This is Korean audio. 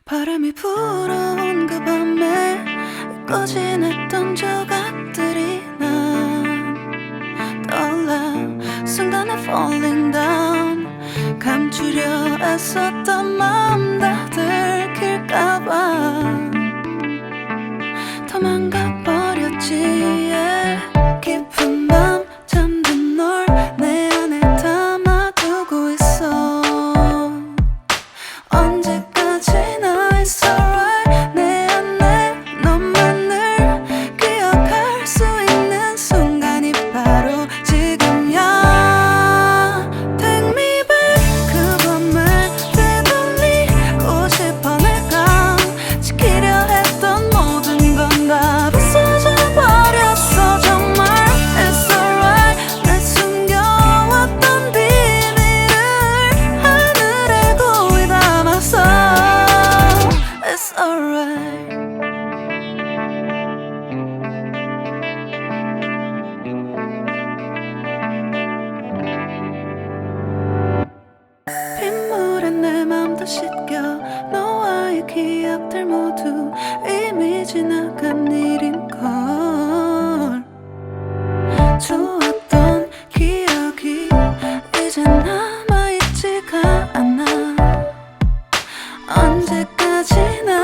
바람이 불어온 그 밤에 잊고 지냈던 조각들이 난 떠올라. 순간에 falling down, 감추려 애썼던 마음 다 들킬까봐 도망가버렸지. yeah. 깊은 밤 잠든 널 내 안에 담아두고 있어. 언제까지나 it's alright. 내 안에 너만을 기억할 수 있는 순간이 바로 지금이야. Take me back. 그 밤을 되돌리고 싶어. 내가 지키려 했던 모든 건 다 부서져 버렸어. 정말 it's alright. 내 숨겨왔던 비밀을 하늘에 고이 담았어. It's alright. 빗물에 내 맘도 씻겨. 너와의 기억들 모두 이미 지나간 일인걸. 좋았던 기억이 이제 남아있지가 않아. 언제까지나